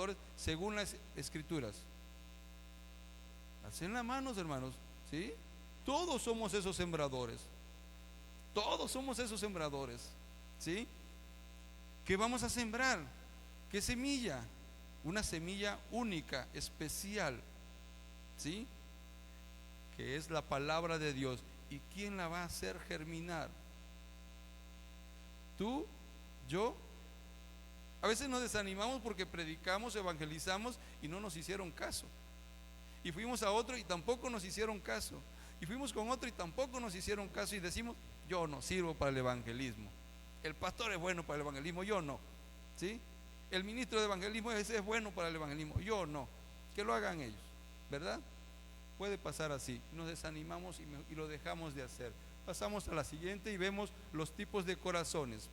sembradores según las escrituras. Alcen las manos, hermanos, ¿sí? Todos somos esos sembradores. Todos somos esos sembradores, ¿sí? ¿Qué vamos a sembrar? ¿Qué semilla? Una semilla única, especial, ¿sí? Que es la palabra de Dios. ¿Y quién la va a hacer germinar? ¿Tú? ¿Yo? A veces nos desanimamos porque predicamos, evangelizamos y no nos hicieron caso. Y fuimos a otro y tampoco nos hicieron caso. Y fuimos con otro y tampoco nos hicieron caso. Y decimos, yo no sirvo para el evangelismo. El pastor es bueno para el evangelismo, yo no. ¿Sí? El ministro de evangelismo ese es bueno para el evangelismo, yo no. Que lo hagan ellos, ¿verdad? Puede pasar así. Nos desanimamos y lo dejamos de hacer. Pasamos a la siguiente y vemos los tipos de corazones.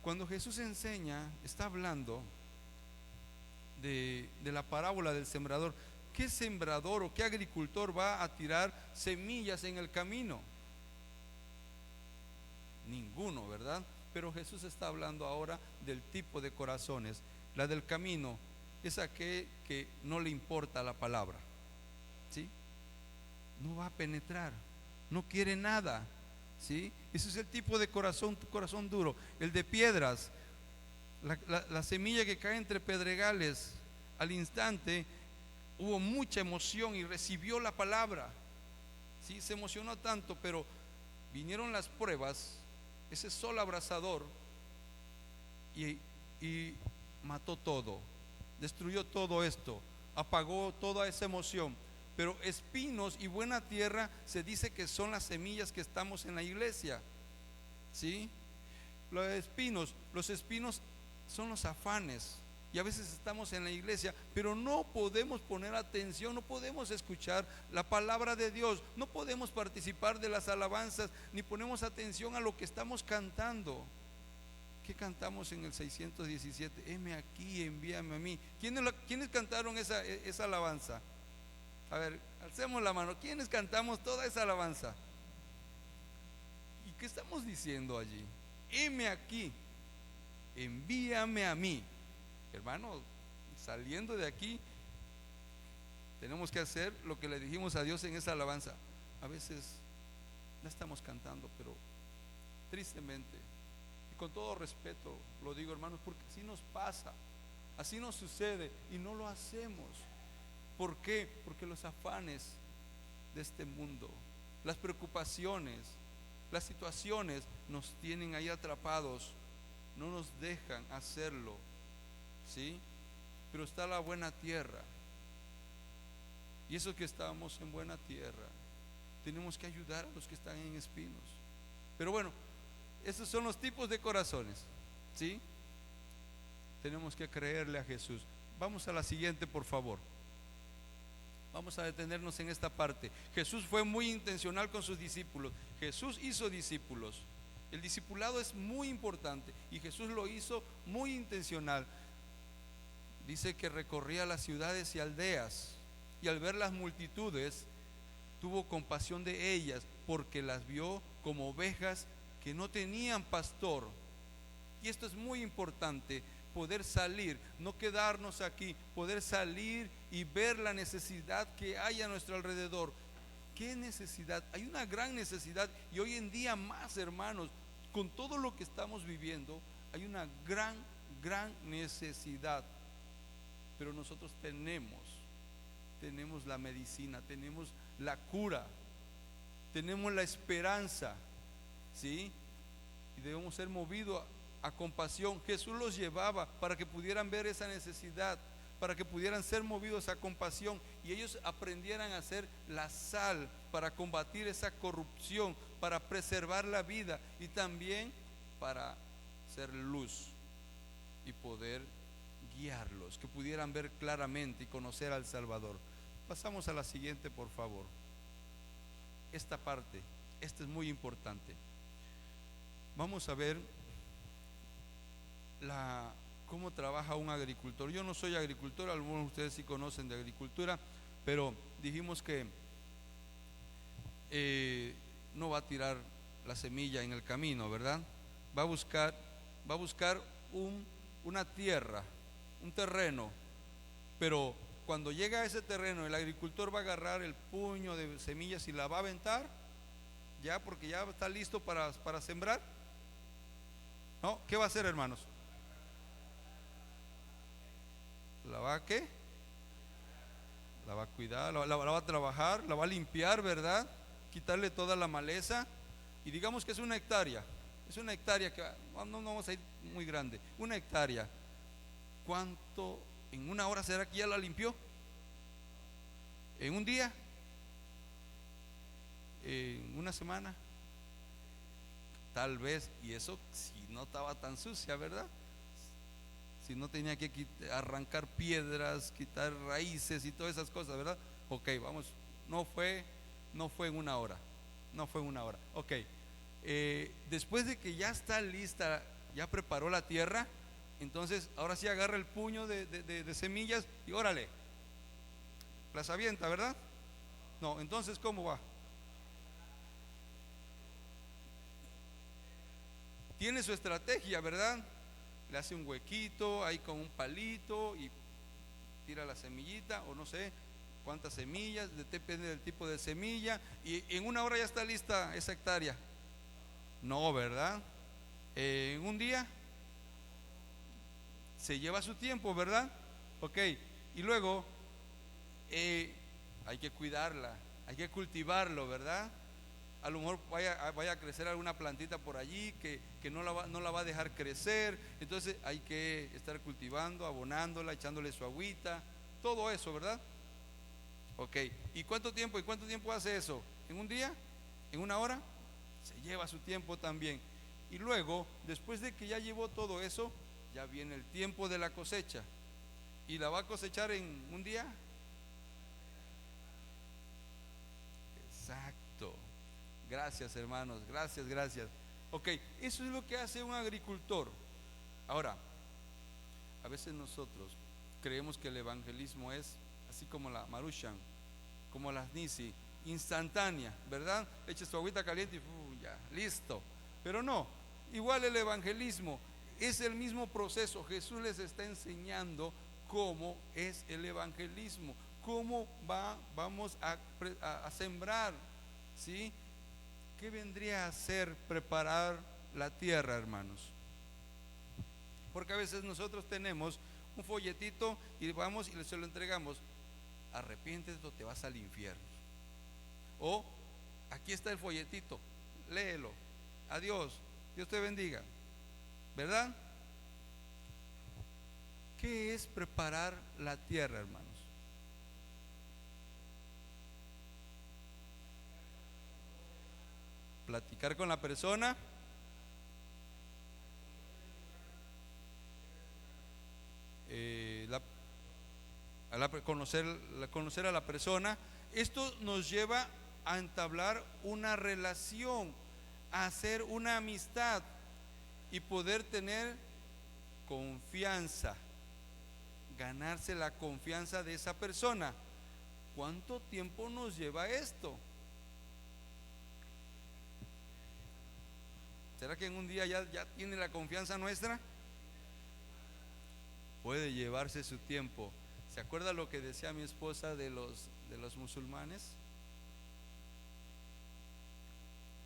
Cuando Jesús enseña, está hablando de la parábola del sembrador. ¿Qué sembrador o qué agricultor va a tirar semillas en el camino? Ninguno, ¿verdad? Pero Jesús está hablando ahora del tipo de corazones. La del camino es aquel que no le importa la palabra, ¿sí? No va a penetrar, no quiere nada, ¿sí? Ese es el tipo de corazón duro. El de piedras, la semilla que cae entre pedregales, al instante hubo mucha emoción y recibió la palabra, ¿sí? Se emocionó tanto, pero vinieron las pruebas, ese sol abrasador, y mató todo, destruyó todo esto, apagó toda esa emoción. Pero espinos y buena tierra se dice que son las semillas que estamos en la iglesia, ¿sí? Los espinos son los afanes. Y a veces estamos en la iglesia, pero no podemos poner atención, no podemos escuchar la palabra de Dios, no podemos participar de las alabanzas, ni ponemos atención a lo que estamos cantando. ¿Qué cantamos en el 617? Heme aquí, envíame a mí. ¿Quiénes cantaron esa alabanza? A ver, alcemos la mano. ¿Quiénes cantamos toda esa alabanza? ¿Y qué estamos diciendo allí? Heme aquí, envíame a mí. Hermano, saliendo de aquí, tenemos que hacer lo que le dijimos a Dios en esa alabanza. A veces no estamos cantando, pero tristemente, y con todo respeto lo digo, hermanos, porque así nos pasa, así nos sucede y no lo hacemos. ¿Por qué? Porque los afanes de este mundo, las preocupaciones, las situaciones nos tienen ahí atrapados, no nos dejan hacerlo, ¿sí? Pero está la buena tierra, y eso que estamos en buena tierra, tenemos que ayudar a los que están en espinos. Pero bueno, esos son los tipos de corazones, ¿sí? Tenemos que creerle a Jesús. Vamos a la siguiente, por favor. Vamos a detenernos en esta parte. Jesús fue muy intencional con sus discípulos. Jesús hizo discípulos. El discipulado es muy importante y Jesús lo hizo muy intencional. Dice que recorría las ciudades y aldeas, y al ver las multitudes tuvo compasión de ellas, porque las vio como ovejas que no tenían pastor. Y esto es muy importante, poder salir, no quedarnos aquí, poder salir y ver la necesidad que hay a nuestro alrededor. ¿Qué necesidad? Hay una gran necesidad, y hoy en día más, hermanos, con todo lo que estamos viviendo, hay una gran necesidad. Pero nosotros tenemos la medicina, tenemos la cura, tenemos la esperanza, ¿sí? Y debemos ser movidos a compasión. Jesús los llevaba para que pudieran ver esa necesidad, para que pudieran ser movidos a compasión, y ellos aprendieran a ser la sal para combatir esa corrupción, para preservar la vida, y también para ser luz y poder guiarlos, que pudieran ver claramente y conocer al Salvador. Pasamos a la siguiente, por favor. Esta parte, esta es muy importante. Vamos a ver cómo trabaja un agricultor. Yo no soy agricultor, algunos de ustedes sí conocen de agricultura, pero dijimos que no va a tirar la semilla en el camino, ¿verdad? Va a buscar una tierra un terreno, pero cuando llega a ese terreno, el agricultor va a agarrar el puño de semillas y la va a aventar, ya porque ya está listo para sembrar. ¿No? ¿Qué va a hacer, hermanos? ¿La va a qué? La va a cuidar, la va a trabajar, la va a limpiar, ¿verdad? Quitarle toda la maleza. Y digamos que es una hectárea. Es una hectárea que no vamos a ir muy grande. Una hectárea. ¿Cuánto? ¿En una hora será que ya la limpió? ¿En un día? ¿En una semana? Tal vez. Y eso si no estaba tan sucia, ¿verdad? Si no tenía que arrancar piedras, quitar raíces y todas esas cosas, ¿verdad? Ok, vamos, no fue en una hora, no fue en una hora. Ok, después de que ya está lista, ya preparó la tierra, entonces ahora sí agarra el puño de semillas y órale, las avienta, ¿verdad? No, entonces ¿cómo va? Tiene su estrategia, ¿verdad? Le hace un huequito ahí con un palito y tira la semillita, o no sé cuántas semillas, depende del tipo de semilla, y en una hora ya está lista esa hectárea. No, ¿verdad? En un día se lleva su tiempo, ¿verdad? Ok, y luego hay que cuidarla, hay que cultivarlo, ¿verdad? A lo mejor vaya a crecer alguna plantita por allí que no la va a dejar crecer, entonces hay que estar cultivando, abonándola, echándole su agüita, todo eso, ¿verdad? Ok, ¿y cuánto tiempo hace eso? ¿En un día? ¿En una hora? Se lleva su tiempo también. Y luego, después de que ya llevó todo eso, ya viene el tiempo de la cosecha. ¿Y la va a cosechar en un día? Exacto. Gracias, hermanos, gracias. Ok, eso es lo que hace un agricultor. Ahora, a veces nosotros creemos que el evangelismo es así como la Maruchan, como las Nisi, instantánea, ¿verdad? Echa su agüita caliente y ya, listo. Pero no, igual el evangelismo es el mismo proceso. Jesús les está enseñando cómo es el evangelismo, cómo vamos a sembrar, ¿sí? ¿Qué vendría a ser preparar la tierra, hermanos? Porque a veces nosotros tenemos un folletito y vamos y se lo entregamos. Arrepiéntete o te vas al infierno. O aquí está el folletito, léelo. Adiós, Dios te bendiga. ¿Verdad? ¿Qué es preparar la tierra, hermanos? Platicar con la persona, conocer a la persona. Esto nos lleva a entablar una relación, a hacer una amistad y poder tener confianza, ganarse la confianza de esa persona. ¿Cuánto tiempo nos lleva esto? ¿Será que en un día ya tiene la confianza nuestra? Puede llevarse su tiempo. ¿Se acuerda lo que decía mi esposa de los musulmanes?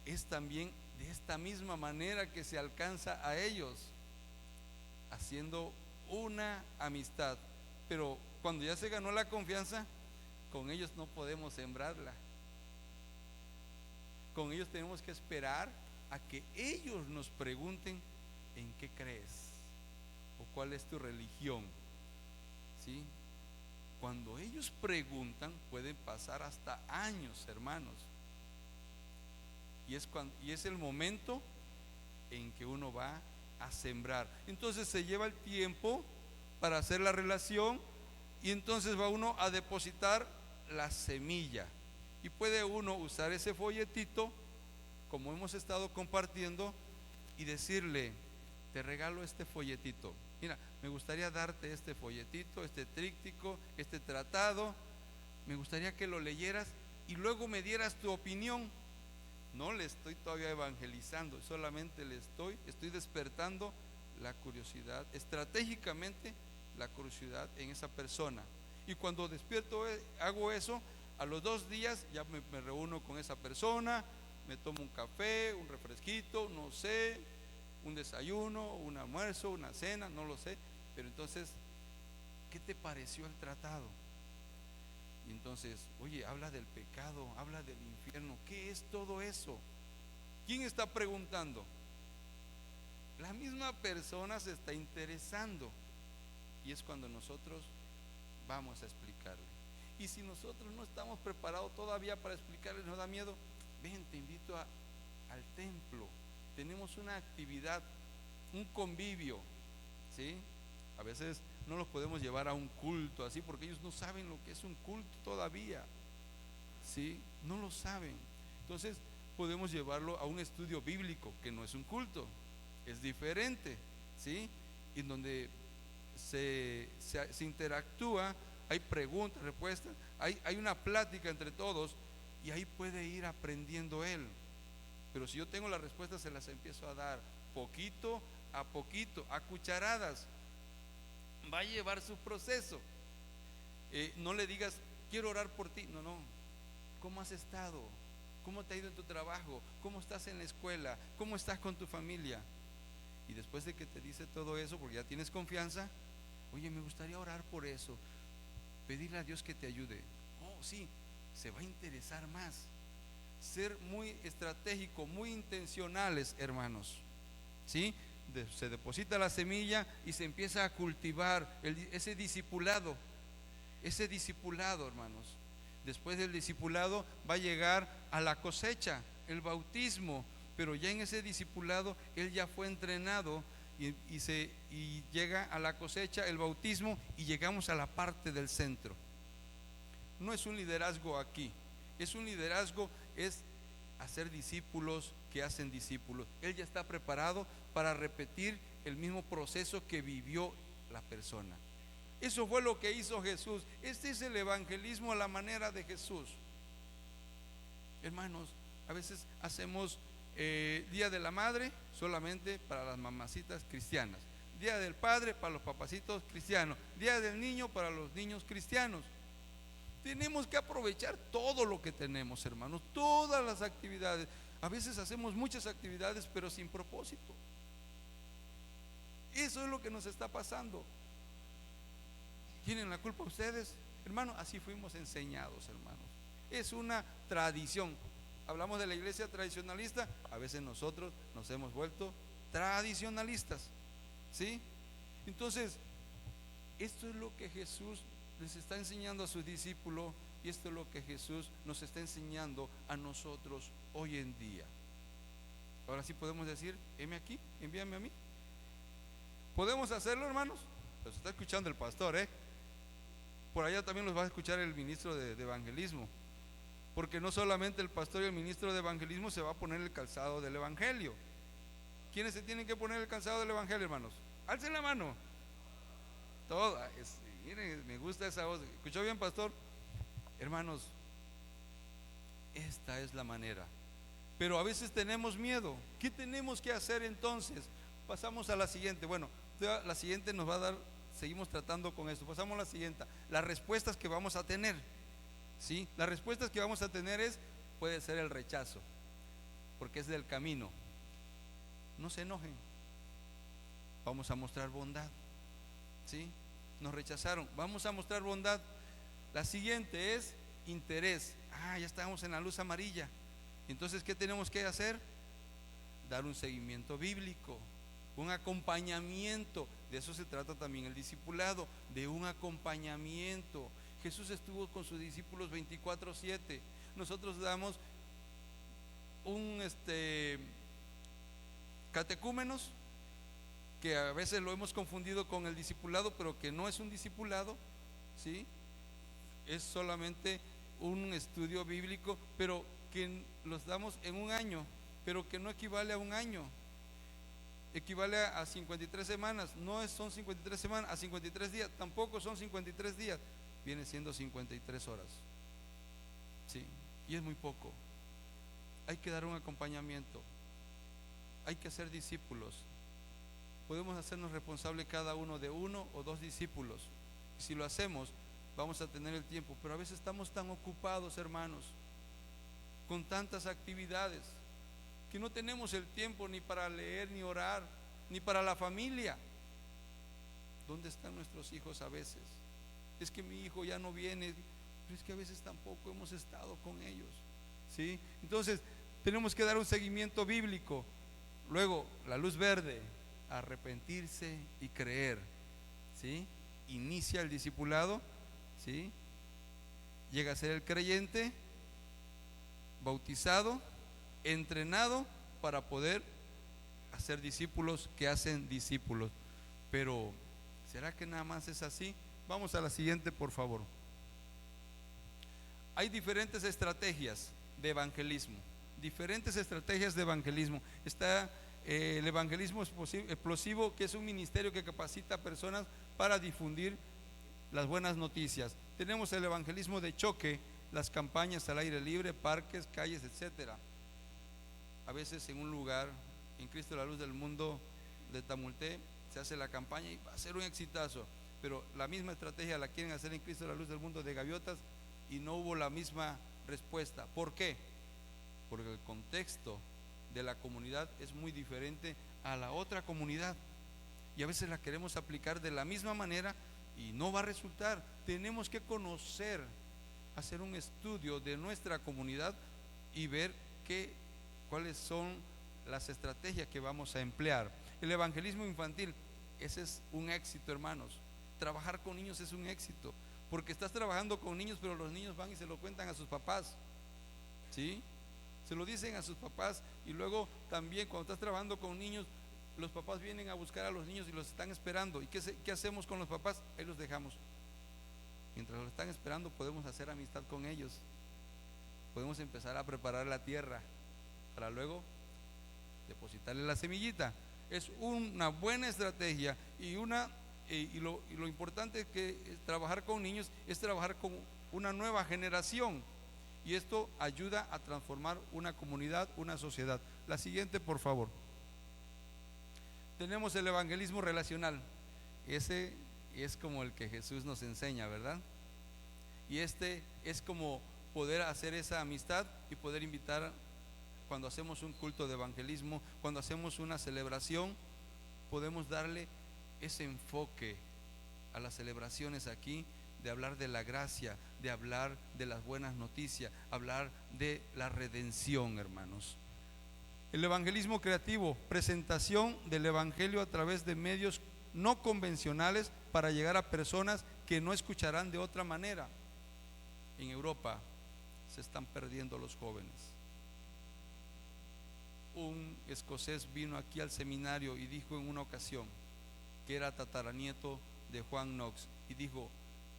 Es también de esta misma manera que se alcanza a ellos, haciendo una amistad. Pero cuando ya se ganó la confianza, con ellos no podemos sembrarla. Con ellos tenemos que esperar a que ellos nos pregunten en qué crees o cuál es tu religión, ¿sí? Cuando ellos preguntan pueden pasar hasta años, hermanos, y es el momento en que uno va a sembrar. Entonces se lleva el tiempo para hacer la relación y entonces va uno a depositar la semilla y puede uno usar ese folletito como hemos estado compartiendo y decirle: te regalo este folletito, mira, me gustaría darte este folletito, este tríptico, este tratado, me gustaría que lo leyeras y luego me dieras tu opinión. No le estoy todavía evangelizando, solamente estoy despertando la curiosidad. Estratégicamente la curiosidad en esa persona. Y cuando despierto, hago eso, a los 2 días ya me reúno con esa persona, me tomo un café, un refresquito, no sé, un desayuno, un almuerzo, una cena, no lo sé. Pero entonces, ¿qué te pareció el tratado? Y entonces, oye, habla del pecado, habla del infierno. ¿Qué es todo eso? ¿Quién está preguntando? La misma persona se está interesando. Y es cuando nosotros vamos a explicarle. Y si nosotros no estamos preparados todavía para explicarle, nos da miedo, ven, te invito al templo. Tenemos una actividad, un convivio, ¿sí? A veces no los podemos llevar a un culto así, porque ellos no saben lo que es un culto todavía, ¿sí? No lo saben. Entonces podemos llevarlo a un estudio bíblico, que no es un culto, es diferente, ¿sí? En donde se interactúa, hay preguntas, respuestas, hay una plática entre todos, y ahí puede ir aprendiendo él. Pero si yo tengo las respuestas, se las empiezo a dar poquito, a cucharadas. Va a llevar su proceso. No le digas, quiero orar por ti. No, no. ¿Cómo has estado? ¿Cómo te ha ido en tu trabajo? ¿Cómo estás en la escuela? ¿Cómo estás con tu familia? Y después de que te dice todo eso, porque ya tienes confianza, oye, me gustaría orar por eso, pedirle a Dios que te ayude. Oh, sí, se va a interesar más. Ser muy estratégico, muy intencionales, hermanos, ¿sí? Se deposita la semilla y se empieza a cultivar ese discipulado, hermanos. Después del discipulado va a llegar a la cosecha, el bautismo, pero ya en ese discipulado él ya fue entrenado y llega a la cosecha, el bautismo, y llegamos a la parte del centro. No es un liderazgo aquí, es un liderazgo, es hacer discípulos que hacen discípulos. Él ya está preparado para repetir el mismo proceso que vivió la persona. Eso fue lo que hizo Jesús. Este es el evangelismo a la manera de Jesús. Hermanos, a veces hacemos Día de la Madre solamente para las mamacitas cristianas, Día del Padre para los papacitos cristianos, Día del Niño para los niños cristianos. Tenemos que aprovechar todo lo que tenemos, hermanos, todas las actividades. A veces hacemos muchas actividades pero sin propósito. Eso es lo que nos está pasando. ¿Tienen la culpa ustedes? Hermanos, así fuimos enseñados, hermanos. Es una tradición. Hablamos de la iglesia tradicionalista, a veces nosotros nos hemos vuelto tradicionalistas, ¿sí? Entonces, esto es lo que Jesús les está enseñando a sus discípulos, y esto es lo que Jesús nos está enseñando a nosotros hoy en día. Ahora sí podemos decir, heme aquí, envíame a mí. ¿Podemos hacerlo, hermanos? Los está escuchando el pastor, Por allá también los va a escuchar el ministro de evangelismo, porque no solamente el pastor y el ministro de evangelismo se va a poner el calzado del evangelio. ¿Quiénes se tienen que poner el calzado del evangelio, hermanos? Alcen la mano. Toda, miren, me gusta esa voz. ¿Escuchó bien, pastor? Hermanos, esta es la manera. Pero a veces tenemos miedo. ¿Qué tenemos que hacer entonces? Pasamos a la siguiente. Bueno, la siguiente nos va a dar, seguimos tratando con esto. Pasamos a la siguiente. Las respuestas que vamos a tener, ¿sí? Las respuestas que vamos a tener puede ser el rechazo, porque es del camino. No se enojen. Vamos a mostrar bondad, ¿sí? Nos rechazaron, vamos a mostrar bondad. La siguiente es interés. Ya estamos en la luz amarilla. Entonces, ¿qué tenemos que hacer? Dar un seguimiento bíblico, un acompañamiento. De eso se trata también el discipulado, de un acompañamiento. Jesús estuvo con sus discípulos 24/7. Nosotros damos un catecúmenos, que a veces lo hemos confundido con el discipulado, pero que no es un discipulado, ¿sí? Es solamente un estudio bíblico, pero que los damos en un año, pero que no equivale a un año, equivale a 53 semanas. No son 53 semanas, a 53 días, tampoco son 53 días, viene siendo 53 horas, ¿sí? Y es muy poco. Hay que dar un acompañamiento, hay que hacer discípulos. podemos hacernos responsables cada uno de uno o dos discípulos. Y si lo hacemos, vamos a tener el tiempo. Pero a veces estamos tan ocupados, hermanos, con tantas actividades, que no tenemos el tiempo ni para leer, ni orar, ni para la familia. ¿Dónde están nuestros hijos a veces? Es que mi hijo ya no viene, pero es que a veces tampoco hemos estado con ellos, ¿sí? Entonces tenemos que dar un seguimiento bíblico. Luego, la luz verde, arrepentirse y creer, ¿sí? Inicia el discipulado, ¿sí? Llega a ser el creyente, bautizado, entrenado para poder hacer discípulos que hacen discípulos. Pero ¿será que nada más es así? Vamos a la siguiente, por favor. Hay diferentes estrategias de evangelismo. Diferentes estrategias de evangelismo. Está el evangelismo explosivo, que es un ministerio que capacita a personas para difundir las buenas noticias. Tenemos el evangelismo de choque, las campañas al aire libre, parques, calles, etcétera. A veces en un lugar, en Cristo la Luz del Mundo de Tamulté, se hace la campaña y va a ser un exitazo, pero la misma estrategia la quieren hacer en Cristo la Luz del Mundo de Gaviotas y no hubo la misma respuesta. ¿Por qué? Porque el contexto de la comunidad es muy diferente a la otra comunidad, y a veces la queremos aplicar de la misma manera y no va a resultar. Tenemos que conocer, hacer un estudio de nuestra comunidad y ver cuáles son las estrategias que vamos a emplear. El evangelismo infantil, ese es un éxito, hermanos. Trabajar con niños es un éxito, porque estás trabajando con niños, pero los niños van y se lo cuentan a sus papás, ¿sí? Se lo dicen a sus papás, y luego también cuando estás trabajando con niños, los papás vienen a buscar a los niños y los están esperando. ¿Y qué hacemos con los papás? Ahí los dejamos. Mientras los están esperando, podemos hacer amistad con ellos. Podemos empezar a preparar la tierra para luego depositarle la semillita. Es una buena estrategia, y lo importante es que trabajar con niños es trabajar con una nueva generación, y esto ayuda a transformar una comunidad, una sociedad. La siguiente, por favor. Tenemos el evangelismo relacional. Ese es como el que Jesús nos enseña, ¿verdad? Y este es como poder hacer esa amistad y poder invitar. Cuando hacemos un culto de evangelismo, cuando hacemos una celebración, podemos darle ese enfoque a las celebraciones aquí, de hablar de la gracia, de hablar de las buenas noticias, hablar de la redención, hermanos. El evangelismo creativo, presentación del evangelio a través de medios no convencionales para llegar a personas que no escucharán de otra manera. En Europa se están perdiendo los jóvenes. Un escocés vino aquí al seminario y dijo en una ocasión, que era tataranieto de Juan Knox, y dijo: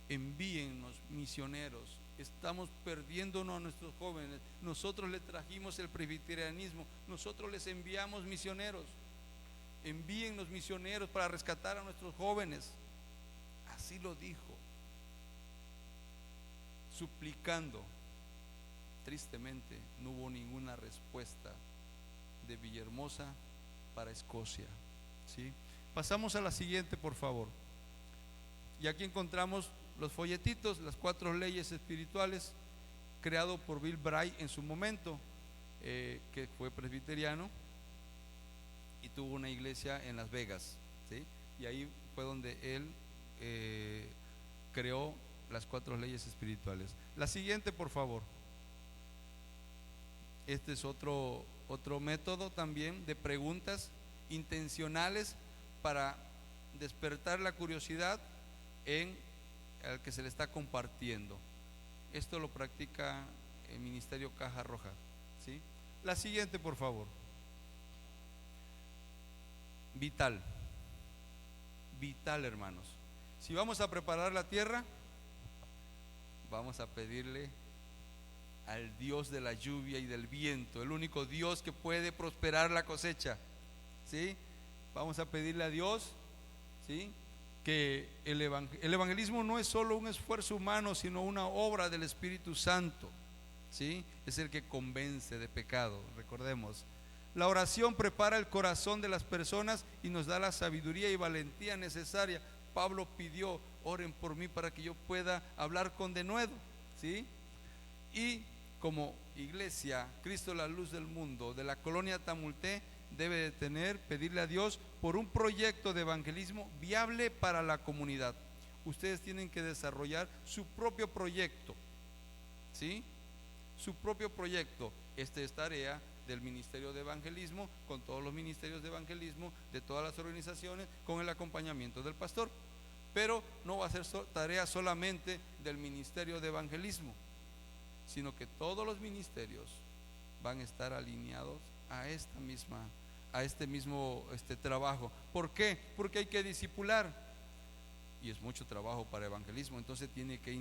envíennos misioneros, estamos perdiéndonos a nuestros jóvenes. Nosotros les trajimos el presbiterianismo, nosotros les enviamos misioneros, envíennos misioneros para rescatar a nuestros jóvenes. Así lo dijo, suplicando. Tristemente no hubo ninguna respuesta de Villahermosa para Escocia, ¿sí? Pasamos a la siguiente, por favor. Y aquí encontramos los folletitos, las 4 leyes espirituales, creado por Bill Bright en su momento, que fue presbiteriano y tuvo una iglesia en Las Vegas, ¿sí? Y ahí fue donde él creó las 4 leyes espirituales. La siguiente, por favor. Este es otro método también de preguntas intencionales para despertar la curiosidad en el que se le está compartiendo. Esto lo practica el Ministerio Caja Roja, ¿sí? La siguiente, por favor. Vital, hermanos. Si vamos a preparar la tierra, vamos a pedirle al Dios de la lluvia y del viento, el único Dios que puede prosperar la cosecha, ¿sí? Vamos a pedirle a Dios, ¿sí?, que el evangelismo no es solo un esfuerzo humano, sino una obra del Espíritu Santo, ¿sí? Es el que convence de pecado. Recordemos, La oración prepara el corazón de las personas y nos da la sabiduría y valentía necesaria. Pablo pidió: oren por mí para que yo pueda hablar con denuedo, ¿sí? Y como iglesia, Cristo la luz del mundo, de la colonia Tamulté, debe de pedirle a Dios por un proyecto de evangelismo viable para la comunidad. Ustedes tienen que desarrollar su propio proyecto, ¿sí? Su propio proyecto. Esta es tarea del Ministerio de Evangelismo, con todos los ministerios de evangelismo, de todas las organizaciones, con el acompañamiento del pastor. Pero no va a ser tarea solamente del Ministerio de Evangelismo, sino que todos los ministerios van a estar alineados a este mismo trabajo. ¿Por qué? Porque hay que discipular, y es mucho trabajo para evangelismo. Entonces tiene que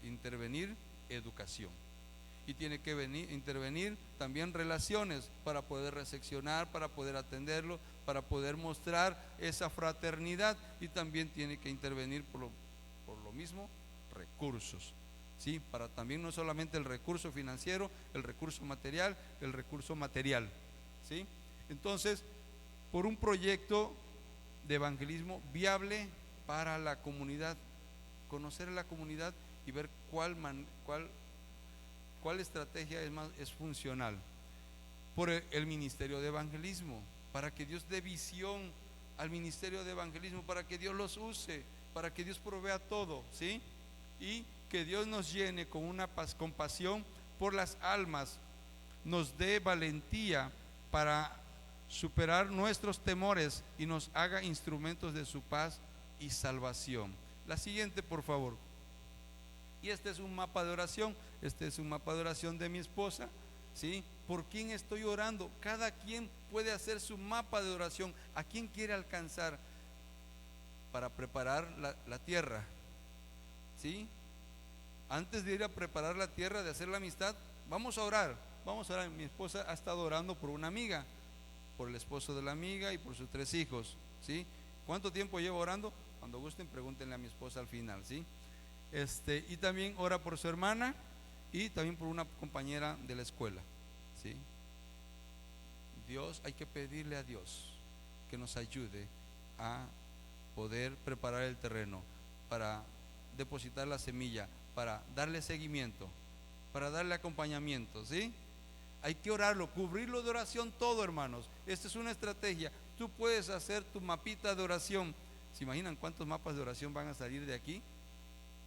intervenir educación, y tiene que intervenir también relaciones para poder recepcionar, para poder atenderlo, para poder mostrar esa fraternidad, y también tiene que intervenir por lo mismo recursos, ¿sí? Para también no solamente el recurso financiero, el recurso material, ¿sí? Entonces, por un proyecto de evangelismo viable para la comunidad, conocer a la comunidad y ver cuál estrategia es funcional. Por el ministerio de evangelismo, para que Dios dé visión al ministerio de evangelismo, para que Dios los use, para que Dios provea todo, ¿sí? Y que Dios nos llene con una compasión por las almas, nos dé valentía para superar nuestros temores y nos haga instrumentos de su paz y salvación. La siguiente, por favor. Y este es un mapa de oración. Este es un mapa de oración de mi esposa, ¿sí? ¿Por quién estoy orando? Cada quien puede hacer su mapa de oración. ¿A quién quiere alcanzar para preparar la tierra? ¿Sí? Antes de ir a preparar la tierra, de hacer la amistad, vamos a orar. Mi esposa ha estado orando por una amiga, por el esposo de la amiga y por sus 3 hijos, ¿sí? ¿Cuánto tiempo lleva orando? Cuando gusten, pregúntenle a mi esposa al final, ¿sí? Y también ora por su hermana y también por una compañera de la escuela, ¿sí? Hay que pedirle a Dios que nos ayude a poder preparar el terreno, para depositar la semilla, para darle seguimiento, para darle acompañamiento, ¿sí? Hay que orarlo, cubrirlo de oración todo, hermanos. Esta es una estrategia. Tú puedes hacer tu mapita de oración. ¿Se imaginan cuántos mapas de oración van a salir de aquí?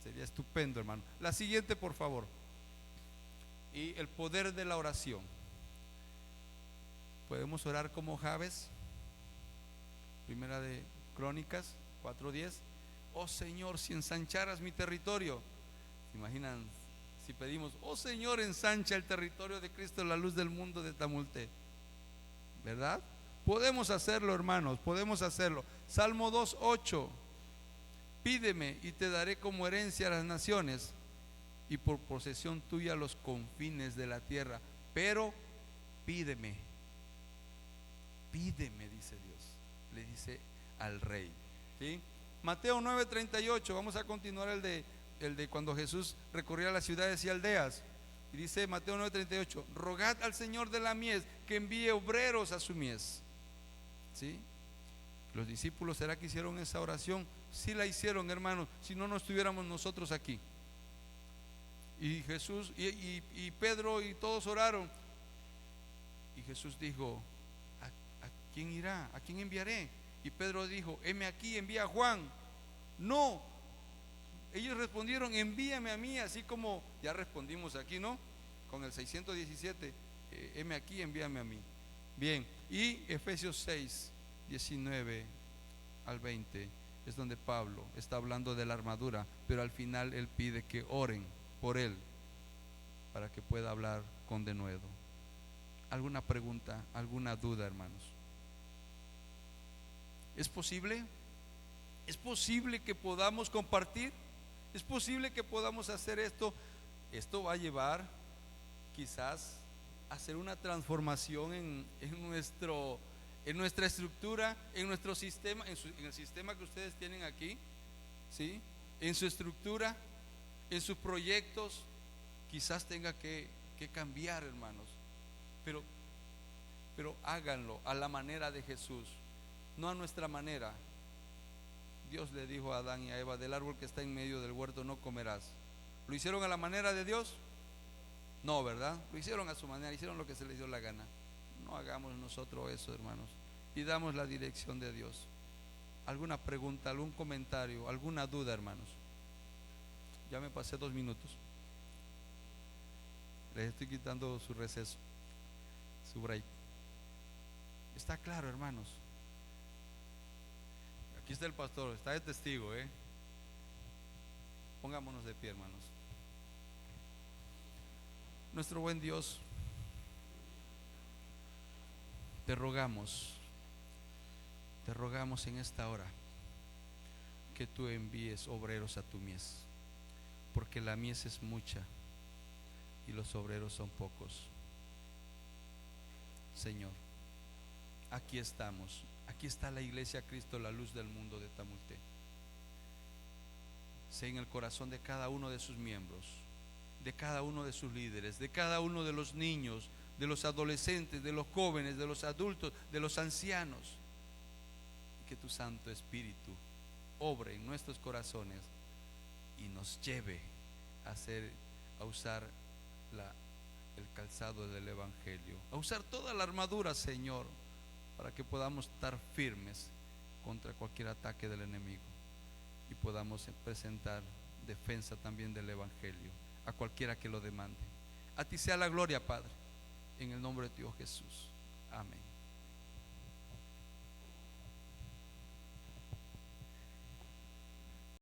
Sería estupendo, hermano. La siguiente, por favor. Y el poder de la oración. Podemos orar como Jabes. Primera de Crónicas 4:10. Oh Señor, si ensancharas mi territorio. ¿Se imaginan si pedimos: oh Señor, ensancha el territorio de Cristo, la luz del mundo de Tamulté? ¿Verdad? Podemos hacerlo, hermanos, podemos hacerlo. Salmo 2:8. Pídeme y te daré como herencia a las naciones, y por posesión tuya los confines de la tierra. Pero pídeme, dice Dios, le dice al rey, ¿sí? Mateo 9:38. Vamos a continuar el de cuando Jesús recorría las ciudades y aldeas. Y dice Mateo 9:38: rogad al Señor de la mies que envíe obreros a su mies, ¿sí? Los discípulos, ¿será que hicieron esa oración? Sí la hicieron, hermanos, si no, no estuviéramos nosotros aquí. Y Jesús y Pedro y todos oraron. Y Jesús dijo: ¿a quién irá? ¿A quién enviaré? Y Pedro dijo: heme aquí, envía a Juan. No, ellos respondieron: envíame a mí, así como ya respondimos aquí, ¿no? Con el 617, heme aquí, envíame a mí. Bien, y Efesios 6:19 al 20 es donde Pablo está hablando de la armadura, pero al final él pide que oren por él para que pueda hablar con denuedo. ¿Alguna pregunta, alguna duda, hermanos? ¿Es posible? ¿Es posible que podamos compartir? ¿Es posible que podamos hacer esto? Esto va a llevar quizás a hacer una transformación en nuestra estructura, en nuestro sistema, en el sistema que ustedes tienen aquí, ¿sí? En su estructura, en sus proyectos, quizás tenga que cambiar, hermanos. Pero pero háganlo a la manera de Jesús, no a nuestra manera. Dios le dijo a Adán y a Eva: del árbol que está en medio del huerto no comerás. ¿Lo hicieron a la manera de Dios? No, ¿verdad? Lo hicieron a su manera, hicieron lo que se les dio la gana. No hagamos nosotros eso, hermanos. Pidamos la dirección de Dios. ¿Alguna pregunta, algún comentario, alguna duda, hermanos? Ya me pasé 2 minutos. Les estoy quitando su receso, su break. Está claro, hermanos. Aquí está el pastor, está de testigo, Pongámonos de pie, hermanos. Nuestro buen Dios, te rogamos en esta hora que tú envíes obreros a tu mies, porque la mies es mucha y los obreros son pocos. Señor, aquí estamos, aquí está la iglesia Cristo, la luz del mundo de Tamulte. Sé en el corazón de cada uno de sus miembros, de cada uno de sus líderes, de cada uno de los niños, de los adolescentes, de los jóvenes, de los adultos, de los ancianos. Que tu Santo Espíritu obre en nuestros corazones y nos lleve a usar el calzado del Evangelio, a usar toda la armadura, Señor, para que podamos estar firmes contra cualquier ataque del enemigo y podamos presentar defensa también del Evangelio a cualquiera que lo demande. A ti sea la gloria, Padre, en el nombre de Dios Jesús. Amén.